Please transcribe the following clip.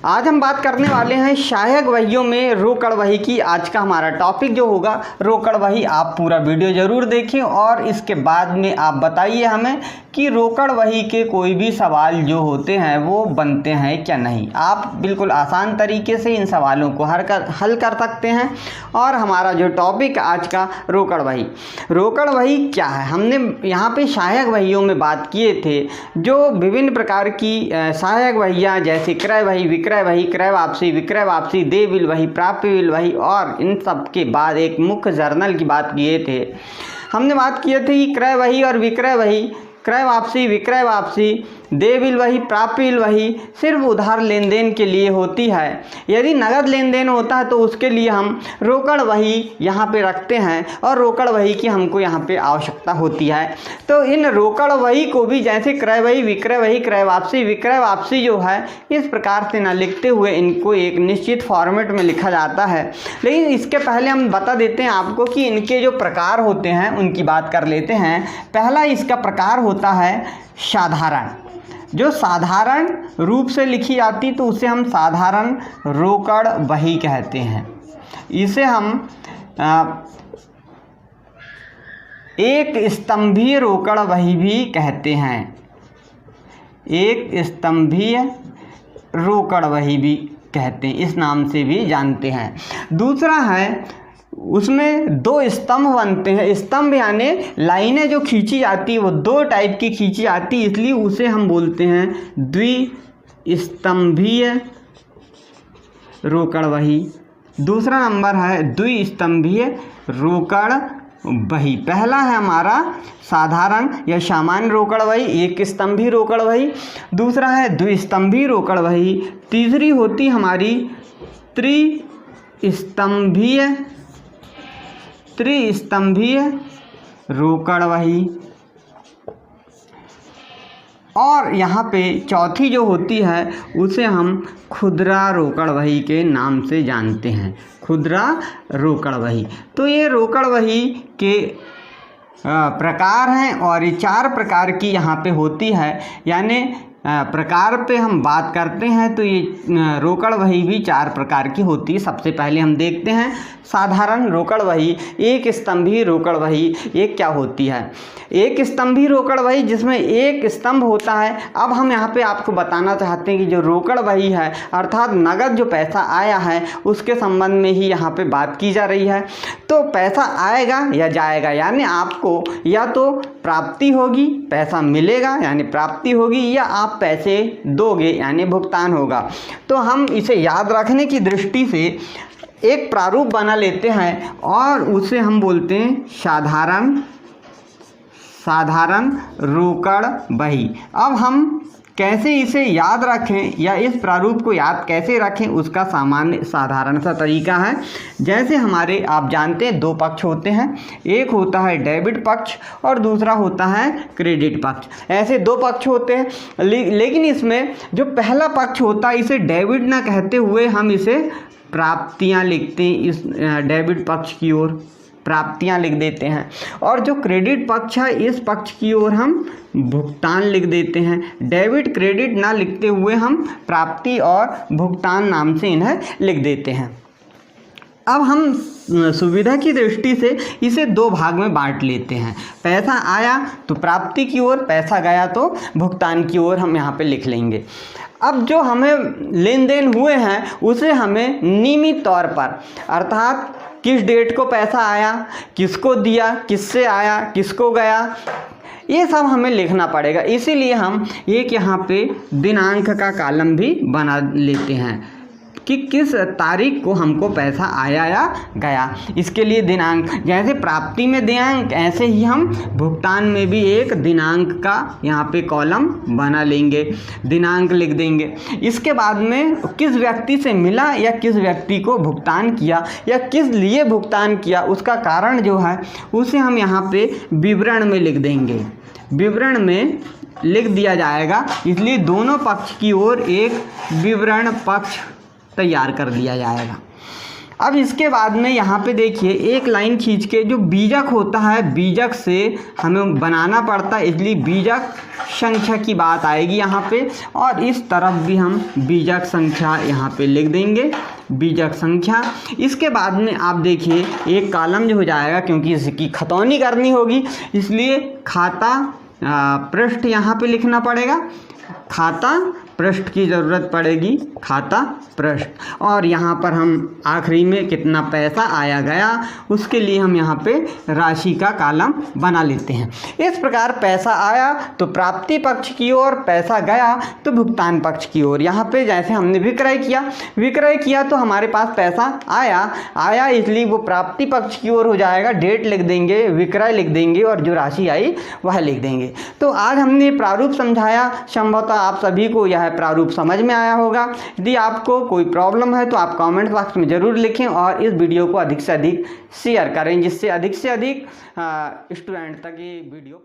आज हम बात करने वाले हैं सहायक वहीयों में रोकड़ वही की। आज का हमारा टॉपिक जो होगा रोकड़ वही। आप पूरा वीडियो ज़रूर देखें और इसके बाद में आप बताइए हमें कि रोकड़ वही के कोई भी सवाल जो होते हैं वो बनते हैं क्या नहीं। आप बिल्कुल आसान तरीके से इन सवालों को हल कर सकते हैं। और हमारा जो टॉपिक आज का रोकड़ वही क्या है, हमने यहाँ पे सहायक वहीयों में बात किए थे जो विभिन्न प्रकार की सहायक वहियाँ जैसे क्रय वही, विक्रय वही, क्रय वापसी, विक्रय वापसी, देय बिल वही, प्राप्य बिल वही और इन सब के बाद एक मुख्य जर्नल की बात किए थे। हमने बात किए थे कि क्रय वही और विक्रय वही, क्रय वापसी, विक्रय वापसी, देय बिल वही, प्राप्य बिल वही सिर्फ उधार लेन देन के लिए होती है। यदि नगद लेन देन होता है तो उसके लिए हम रोकड़ वही यहाँ पे रखते हैं और रोकड़ वही की हमको यहाँ पे आवश्यकता होती है। तो इन रोकड़ वही को भी जैसे क्रय वही, विक्रय वही, क्रय वापसी, विक्रय वापसी जो है इस प्रकार से ना लिखते हुए इनको एक निश्चित फॉर्मेट में लिखा जाता है। लेकिन इसके पहले हम बता देते हैं आपको कि इनके जो प्रकार होते हैं उनकी बात कर लेते हैं। पहला इसका प्रकार होता है साधारण। जो साधारण रूप से लिखी जाती तो उसे हम साधारण रोकड़ वही कहते हैं। इसे हम एक स्तंभीय रोकड़ वही भी कहते हैं। एक स्तंभीय रोकड़ वही भी कहते हैं, इस नाम से भी जानते हैं। दूसरा है उसमें दो स्तंभ बनते हैं। स्तंभ यानी लाइनें जो खींची जाती है वो दो टाइप की खींची जाती है, इसलिए उसे हम बोलते हैं द्विस्तंभीय रोकड़ वही। दूसरा नंबर है द्विस्तंभीय रोकड़ वही। पहला है हमारा साधारण या सामान्य रोकड़ वही, एक स्तंभीय रोकड़ वही। दूसरा है द्विस्तंभीय रोकड़ वही। तीसरी होती हमारी त्रिस्तंभीय रोकड़ वही। और यहाँ पे चौथी जो होती है उसे हम खुदरा रोकड़ वही के नाम से जानते हैं, खुदरा रोकड़ वही। तो ये रोकड़ वही के प्रकार हैं और ये 4 प्रकार की यहाँ पे होती है। यानी प्रकार पे हम बात करते हैं तो ये रोकड़ वही भी 4 प्रकार की होती है। सबसे पहले हम देखते हैं साधारण रोकड़ वही। एक स्तंभीय रोकड़ वही एक क्या होती है? एक स्तंभीय रोकड़ वही जिसमें एक स्तंभ होता है। अब हम यहाँ पे आपको बताना चाहते हैं कि जो रोकड़ वही है अर्थात नगद जो पैसा आया है उसके संबंध में ही यहाँ पे बात की जा रही है। तो पैसा आएगा या जाएगा, यानी आपको या तो प्राप्ति होगी, पैसा मिलेगा यानी प्राप्ति होगी, या आप पैसे दोगे यानी भुगतान होगा। तो हम इसे याद रखने की दृष्टि से एक प्रारूप बना लेते हैं और उसे हम बोलते हैं साधारण रोकड़ वही। अब हम कैसे इसे याद रखें या इस प्रारूप को याद कैसे रखें उसका साधारण सा तरीका है। जैसे हमारे आप जानते हैं 2 पक्ष होते हैं, एक होता है डेबिट पक्ष और दूसरा होता है क्रेडिट पक्ष। ऐसे 2 पक्ष होते हैं, लेकिन इसमें जो पहला पक्ष होता है इसे डेबिट ना कहते हुए हम इसे प्राप्तियां लिखते हैं। इस डेबिट पक्ष की ओर प्राप्तियां लिख देते हैं और जो क्रेडिट पक्ष है इस पक्ष की ओर हम भुगतान लिख देते हैं। डेबिट क्रेडिट ना लिखते हुए हम प्राप्ति और भुगतान नाम से इन्हें लिख देते हैं। अब हम सुविधा की दृष्टि से इसे 2 भाग में बांट लेते हैं। पैसा आया तो प्राप्ति की ओर, पैसा गया तो भुगतान की ओर हम यहाँ पे लिख लेंगे। अब जो हमें लेन देन हुए हैं उसे हमें नियमित तौर पर अर्थात किस डेट को पैसा आया, किसको दिया, किससे आया, किसको गया, ये सब हमें लिखना पड़ेगा। इसीलिए हम एक यहाँ पे दिनांक का कॉलम भी बना लेते हैं कि किस तारीख को हमको पैसा आया या गया। इसके लिए दिनांक, जैसे प्राप्ति में दिनांक ऐसे ही हम भुगतान में भी एक दिनांक का यहाँ पे कॉलम बना लेंगे, दिनांक लिख देंगे। इसके बाद में किस व्यक्ति से मिला या किस व्यक्ति को भुगतान किया या किस लिए भुगतान किया उसका कारण जो है उसे हम यहाँ पे विवरण में लिख देंगे, विवरण में लिख दिया जाएगा। इसलिए दोनों पक्ष की ओर एक विवरण पक्ष तैयार कर दिया जाएगा। अब इसके बाद में यहाँ पे देखिए एक लाइन खींच के जो बीजक होता है, बीजक से हमें बनाना पड़ता है, इसलिए बीजक संख्या की बात आएगी यहाँ पे। और इस तरफ भी हम बीजक संख्या यहाँ पे लिख देंगे, बीजक संख्या। इसके बाद में आप देखिए एक कॉलम जो हो जाएगा, क्योंकि इसकी खतौनी करनी होगी इसलिए खाता पृष्ठ यहाँ पे लिखना पड़ेगा, खाता पृष्ठ की ज़रूरत पड़ेगी, खाता पृष्ठ। और यहाँ पर हम आखिरी में कितना पैसा आया गया उसके लिए हम यहाँ पे राशि का कॉलम बना लेते हैं। इस प्रकार पैसा आया तो प्राप्ति पक्ष की ओर, पैसा गया तो भुगतान पक्ष की ओर। यहाँ पे जैसे हमने विक्रय किया तो हमारे पास पैसा आया इसलिए वो प्राप्ति पक्ष की ओर हो जाएगा, डेट लिख देंगे, विक्रय लिख देंगे और जो राशि आई वह लिख देंगे। तो आज हमने प्रारूप समझाया, संभवतः आप सभी को यह प्रारूप समझ में आया होगा। यदि आपको कोई प्रॉब्लम है तो आप कमेंट बॉक्स में ज़रूर लिखें और इस वीडियो को अधिक से अधिक शेयर करें, जिससे अधिक से अधिक स्टूडेंट तक ये वीडियो